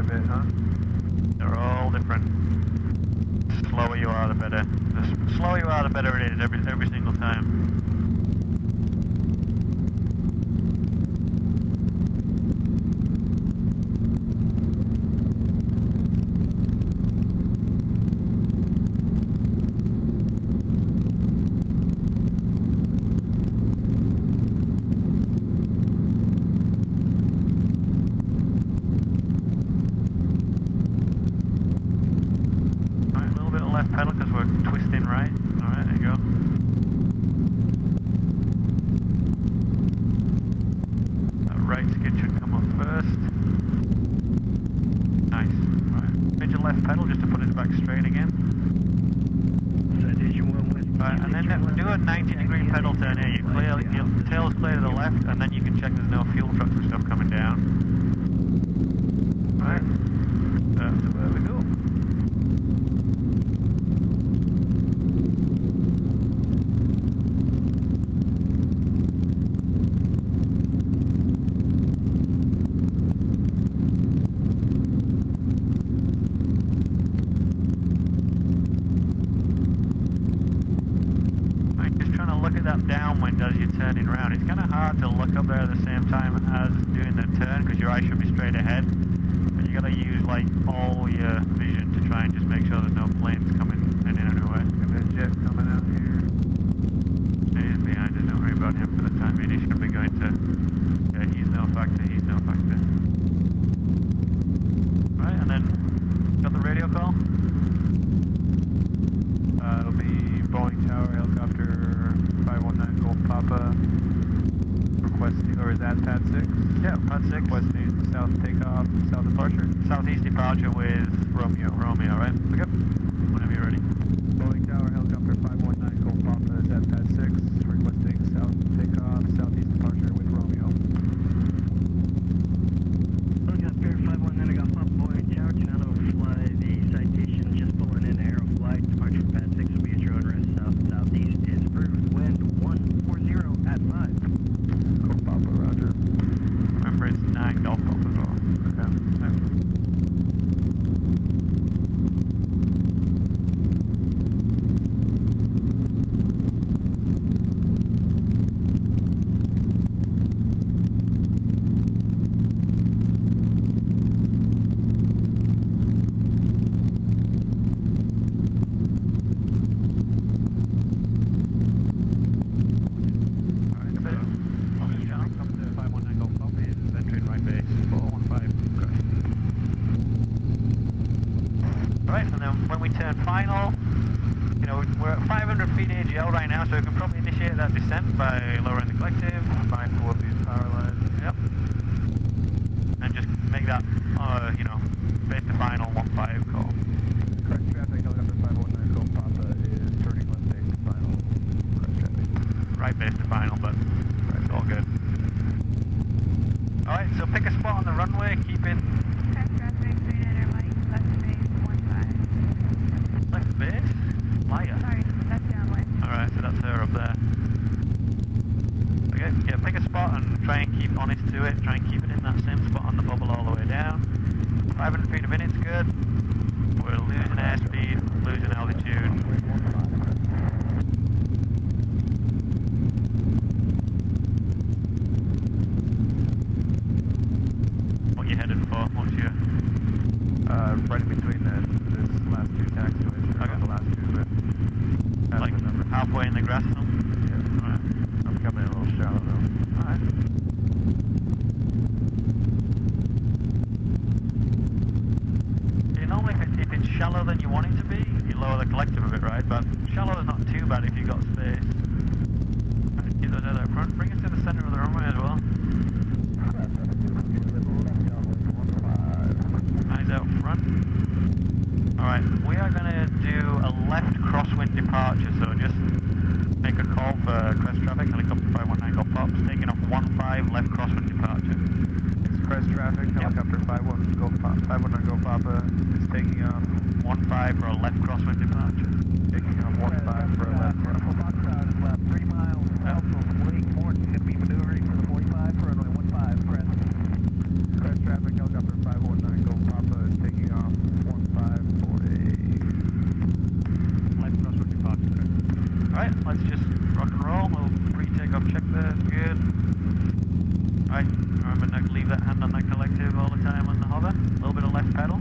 a bit, huh? They're all different. The slower you are, the better. The slower you are, the better it is every single time. Pedal because we're twisting right. Alright, there you go. That right skid should come up first. Nice. Right. Change your left pedal just to put it back straight again. Right, and then do a 90-degree pedal turn here. Your tail's clear to the left, and then you can check there's no fuel trucks and stuff coming down. Right. So there we go. That downwind as you're turning around. It's kind of hard to look up there at the same time as doing the turn because your eye should be straight ahead. But you got to use like all your vision to try and just make sure there's no planes coming in anyway. Got a jet coming out here. He's behind us, don't worry about him for the time being. He should be going to. Yeah, he's no factor. Right, and then got the radio call. It'll be Boeing Tower Helicopter 519 Golf Papa requesting, or is that pad 6? Yeah, pad 6. Requesting south takeoff, south departure? Southeast departure with Romeo, right? Okay. Whenever you're ready. Boeing Tower Helicopter 519 Golf Papa is at pad 6, requesting south takeoff, southeast departure with Romeo. Helicopter 519 Golf Papa, Boeing Tower, do not overfly the citation, just pulling in aero flight, departure pad 6 will be at your own rest, southeast is approved, wind 140 at 5. Golf Papa, roger. Remember it's 9 Golf Papa as well. Okay. Final, you know, we're at 500 feet AGL right now, so we can probably initiate that descent by lowering the collective, mindful of these power lines. Yep. And just make that, you know, base to final 1-5 call. Correct traffic, helicopter 519 Golf Papa is turning left base to final. Correct traffic. Right base to final, but it's all good. Alright, so pick a spot on the runway, keep it. Left base? Lighter. Sorry, that's downwind. Alright, so that's her up there. Okay, yeah, pick a spot and try and keep honest to it. Try and keep it in that same spot on the bubble all the way down. 500 feet a minute's good. We're losing airspeed, losing altitude. What you headed for? What's your... right in between this last two taxiways. Okay. The last two, but like halfway in the grass now? Yeah. Alright. I'm coming in a little shallow though. Alright. You normally, if it's shallow than you want it to be, you lower the collective a bit, right? But shallow is not too bad if you've got space. Right, keep those out front. Bring us to the center of the runway as well. Eyes out front. Alright, we are going to do a left crosswind departure, so just make a call for Crest traffic, helicopter 519 Golf Pops, taking off 15 left crosswind departure. It's Crest traffic, helicopter 519 Golf Papa is taking off 15 for a left crosswind departure. Taking off 15 for a left crosswind. About 3 miles south of Lake Morton, going to be maneuvering for the 45 for runway 15, Crest. Crest traffic, helicopter 519 Golf Papa takeoff check there, good. Right, remember not to leave that hand on that collective all the time on the hover. A little bit of left pedal.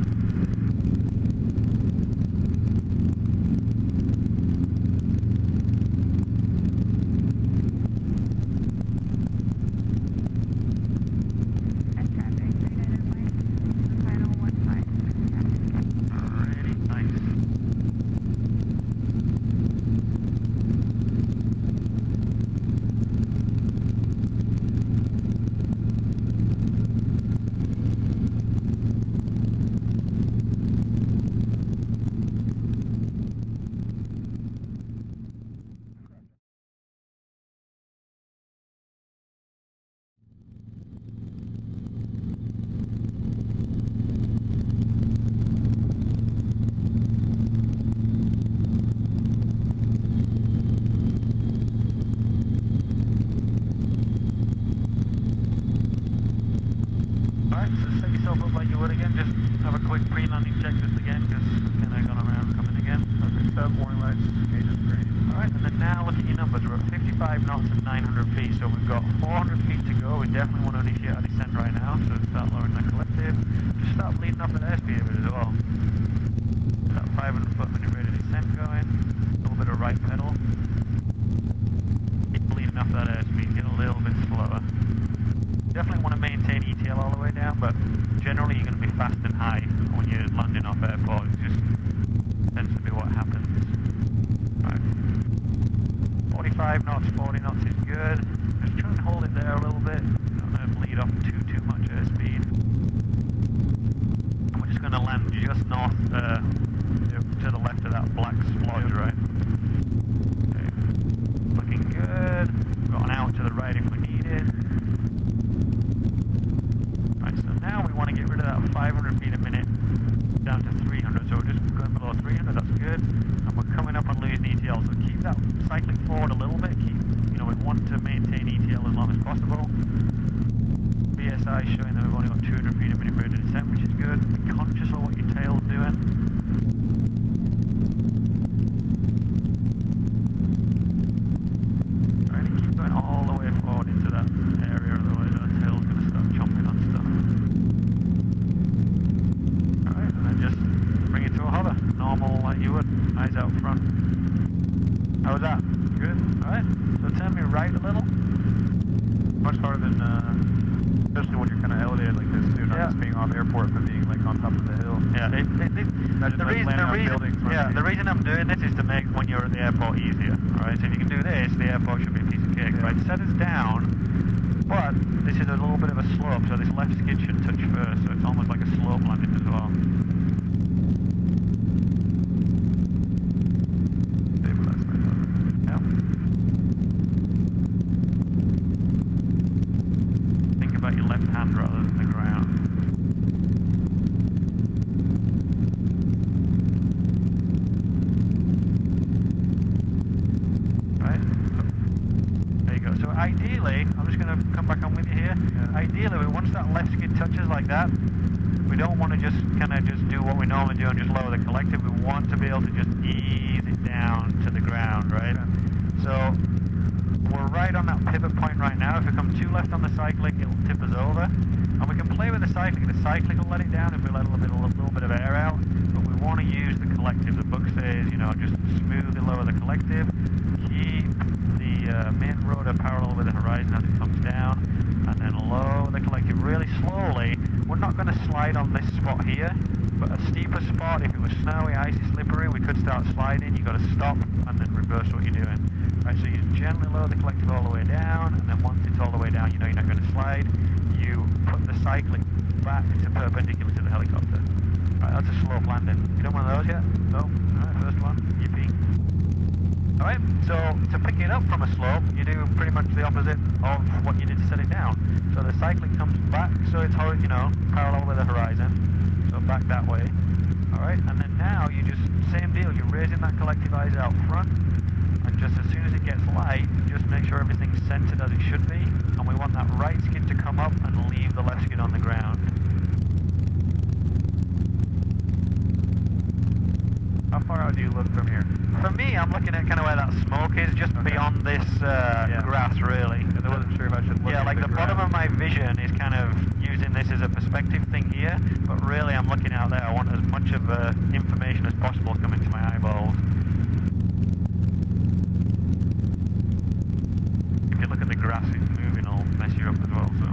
far out do you look from here? For me, I'm looking at kind of where that smoke is, just beyond this grass, really. I wasn't sure if I should look Yeah, at like the bottom of my vision is kind of using this as a perspective thing here, but really I'm looking out there. I want as much of information as possible coming to my eyeballs. If you look at the grass, it's moving, it'll mess you up as well, so.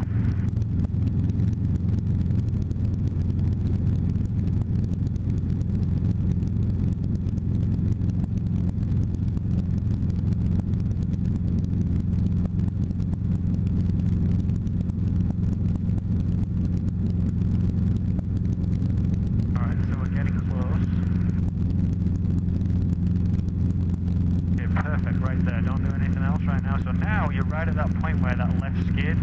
So now you're right at that point where that left skid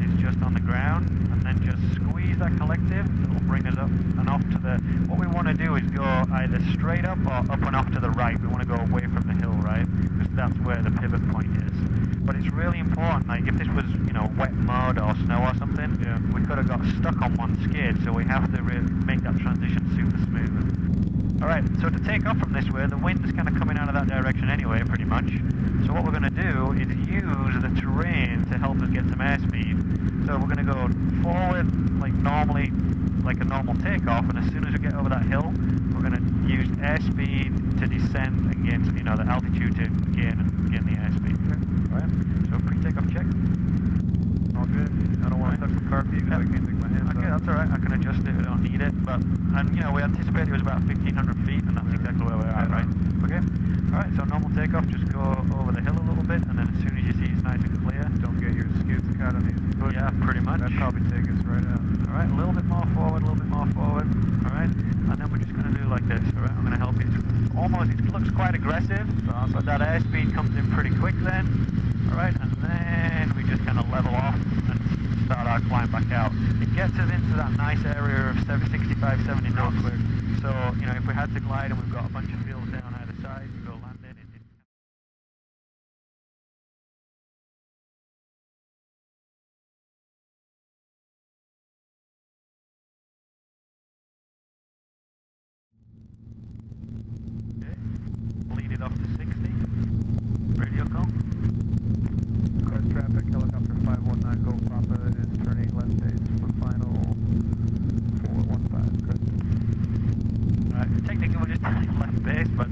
is just on the ground, and then just squeeze that collective. It'll bring us up and off to the, what we want to do is go either straight up or up and off to the right. We want to go away from the hill, right? Because that's where the pivot point is. But it's really important, like if this was, you know, wet mud or snow or something, we could have got stuck on one skid, so we have to really make that transition super smooth. Alright, so to take off from this way, the wind is kind of coming out of that direction anyway, pretty much. So what we're going to do is use the terrain to help us get some airspeed. So we're going to go forward like normally, like a normal takeoff, and as soon as we get over that hill, we're going to use airspeed to descend and gain, you know, the altitude to gain the airspeed. Alright, so pre-takeoff check. All good. I don't want to touch the car feet because I can't take my hands Okay, up. that's alright, I can adjust it, I don't need it, but, and you know, we anticipated it was about 1,500 feet, and that's exactly where we are, right? Okay, alright, so normal takeoff, just go over the hill a little bit, and then as soon as you see it's nice and clear, Don't get your skids caught on these bushes. yeah, pretty much. That'd probably take us right out. Alright, a little bit more forward, alright, and then we're just going to do like this, alright, I'm going to help you. It looks quite aggressive, but that airspeed comes in pretty quick then, alright, and then we just kind of level off and start our climb back out. It gets us into that nice area of 65, 70 knots. So, you know, if we had to glide and we've got a bunch of fields down either side, we go landing. Lead it off to 60. Radio call. Crest traffic, helicopter 519 Golf Papa is turning left base for final 415. Crest. Alright, technically we'll just take left base, but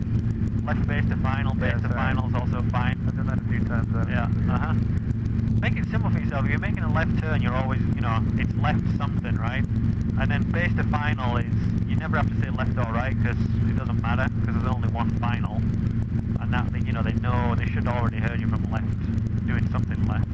left base to final, base to final is also fine. I've done that a few times. Yeah, Make it simple for yourself. If you're making a left turn, you're always, you know, it's left something, right? And then base to final is, you never have to say left or right, because it doesn't matter, because there's only one final. And that, you know, they should already heard you from left, doing something left.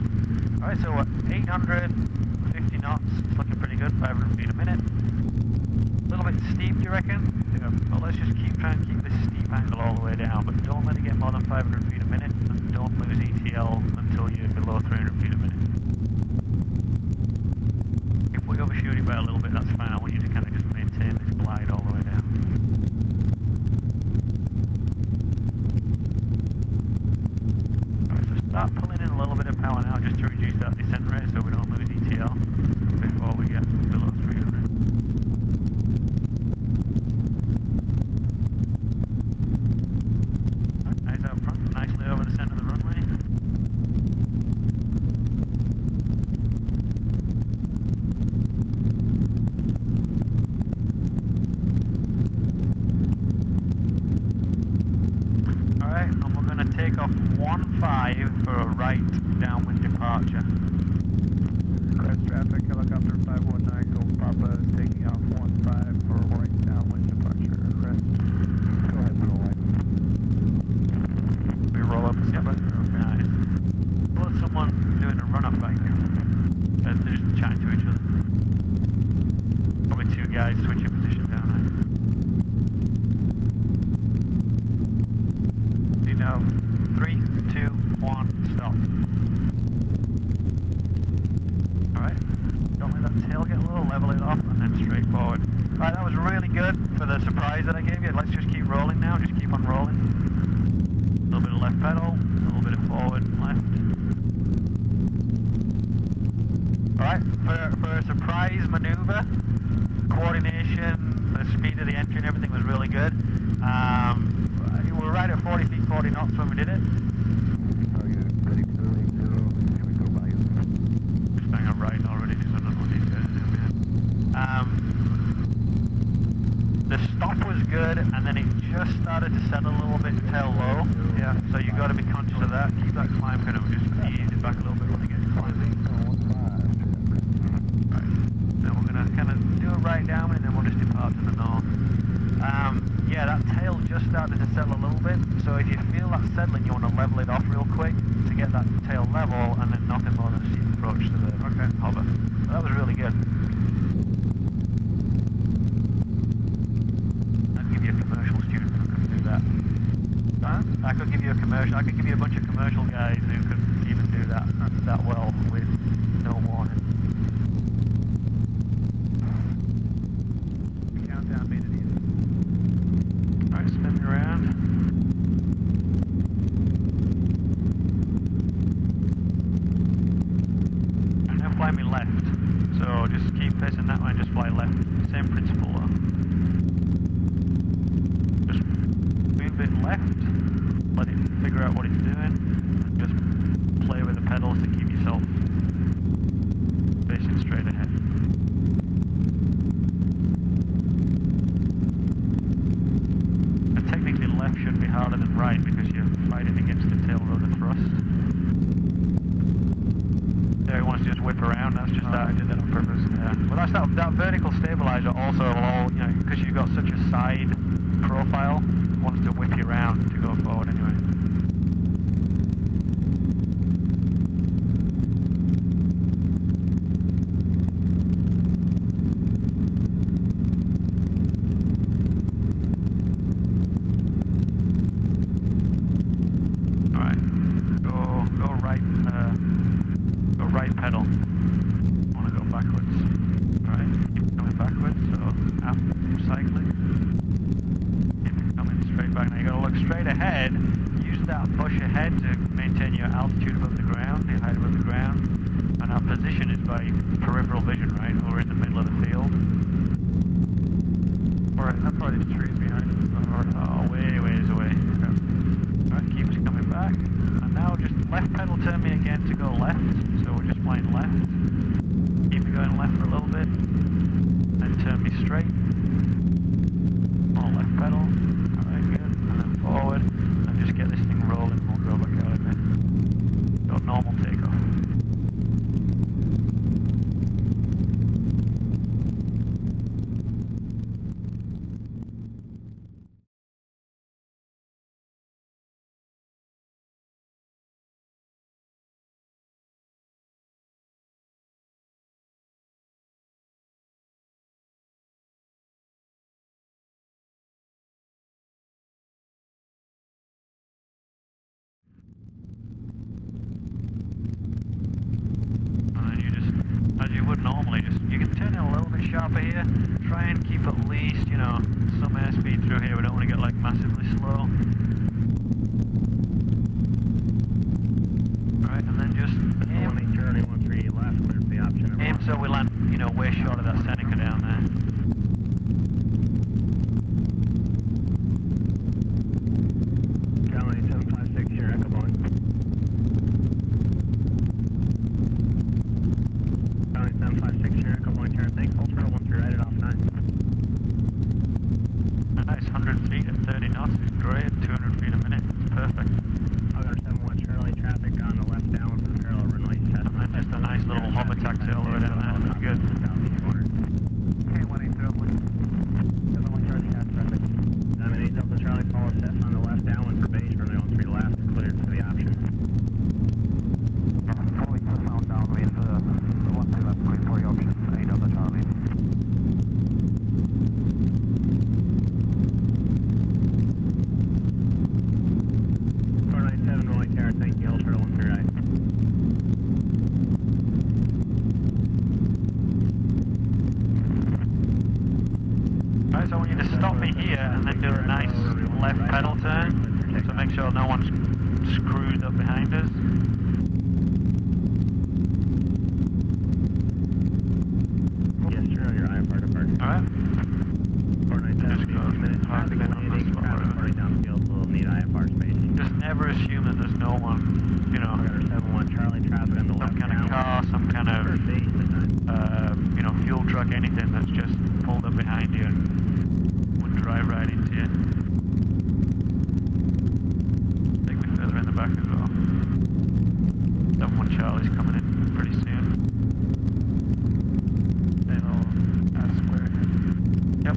Alright, so 850 knots, it's looking pretty good, 500 feet a minute. A little bit steep, do you reckon? Yeah. Well, let's just try and keep this steep angle all the way down, but don't let it get more than 500 feet a minute, and don't lose ETL until you're below 300 feet a minute. If we overshoot it by a little bit, that's fine. I want you to kind of just maintain this glide all the way down. Alright, so start pulling in a little bit of power now just to reduce that descent rate so we don't lose ETL before we get below 300. Nice out front, nicely over the centre of the runway. Alright, and we're going to take off 15 for a right downwind departure. Crest traffic, helicopter 519 Golf Papa is taking off 15 for a right downwind departure. Crest. Go ahead, roll right. We roll up and stuff. Okay, nice. Well, there's someone doing a run-up back here. They're just chatting to each other. Probably two guys switching position down there. Do you know? 3, 2, 1, stop. Alright. Don't let that tail get low, level it off, and then straight forward. Alright, that was really good for the surprise that I gave you. Let's just keep rolling now, just keep on rolling. A little bit of left pedal, a little bit of forward and left. Alright, for a surprise maneuver, coordination, the speed of the entry and everything was really good. were right at 40 feet, 40 knots when we did it. Just bang on right already, because I don't know what these guys are doing. The stop was good, and then it just started to settle a little bit tail low. Yeah. So you got to be conscious of that. Keep that climb kind of just ease it back a little bit when you get climbing. Right. Then we're gonna kind of do a right down, and then we'll just depart to the north. Yeah, that tail just started to settle a little bit. So if you feel that settling, you want to level it off real quick to get that tail level, and then nothing more than a steep approach to the hover. So that was really good. I could give you a commercial. I could give you a bunch of commercial guys who could even do that well with no warning. The countdown made it easy. Alright, spin around. And now fly me left. So just keep facing that way and just fly left. Same principle though. Just move it left. Let it figure out what it's doing, and just play with the pedals to keep yourself facing straight ahead. And technically left should be harder than right because you're fighting against the tail rotor thrust. There, it wants to just whip around, that's just that, I did that on purpose. Yeah. Well, that's that vertical stabilizer also will all, you know, because you've got such a side profile, wants to whip you around to go forward anyway. Alright, go right pedal. I want to go backwards. Alright, keep going backwards, so after cycling. Straight back. Now you got to look straight ahead. Use that push ahead to maintain your altitude above the ground, your height above the ground. And our position is by peripheral vision, right? We're in the middle of the field. Alright, that's probably the trees behind us. Oh, way ways away. Okay. Alright, keep us coming back. And now just left pedal turn me again to go left. So we're just flying left. Keep me going left for a little bit. Then turn me straight. More left pedal. Forward and just get this thing rolling and we'll go back out of it. Got normal takeoff. As you would normally, you can turn it a little bit sharper here. Try and keep at least, you know, some airspeed through here. We don't want to get like massively slow. Alright, and then just aim. 113 left, clear the option. Aim so we land, you know, way short of that Seneca down there. Charlie 756 here, Echo Boeing. Charlie 756 here, Echo Boeing, Terra, thanks, hold for 13 right at off 9. Nice, 100 feet at 30 knots is great, 200 feet a minute, it's perfect. I've got 71 Charlie, traffic on the left down for the parallel runway test. And then just a nice little hover taxi all the way down there, that's good. Okay, 180, 71 Charlie, got traffic. 78 Delta Charlie, follow test on the left downwind for base, runway 13 left, cleared for the option. Following the sound downwind, the 13 left, cleared for the option, 8 Delta Charlie. 497 rolling Terra, thank you, hold for 13 right. Alright, so I want you to stop me here and then do a nice left pedal turn, so make sure no one's screwed up behind us. Yes, you're on your IFR departure. Alright. 497, just go a minute, hard to get on this spot. Downfield, we'll need IFR. never assume that there's no one, you know, 71 Charlie traffic on the left some kind of car, some kind of, you know, fuel truck, anything that's just pulled up behind you and would drive right into you. Take me further in the back as well. 71 Charlie's coming in pretty soon. Square. Yep,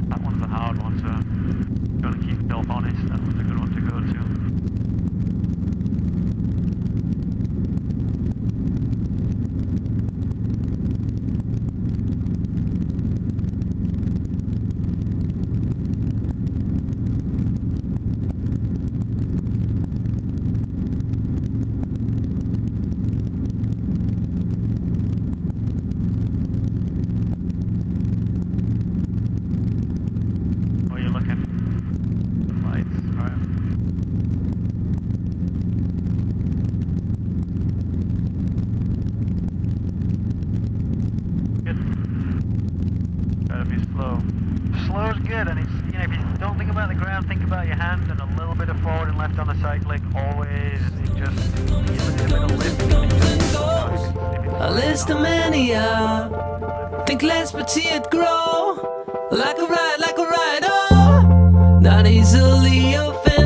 that one's a hard one, so got to keep yourself honest. That one's a good one to go to. Slow's good, and it's, you know, if you don't think about the ground, think about your hand and a little bit of forward and left on the cyclic. Always, it just gives a bit of lift. A list of mania, think less but see it grow. Like a ride, oh, not easily offended.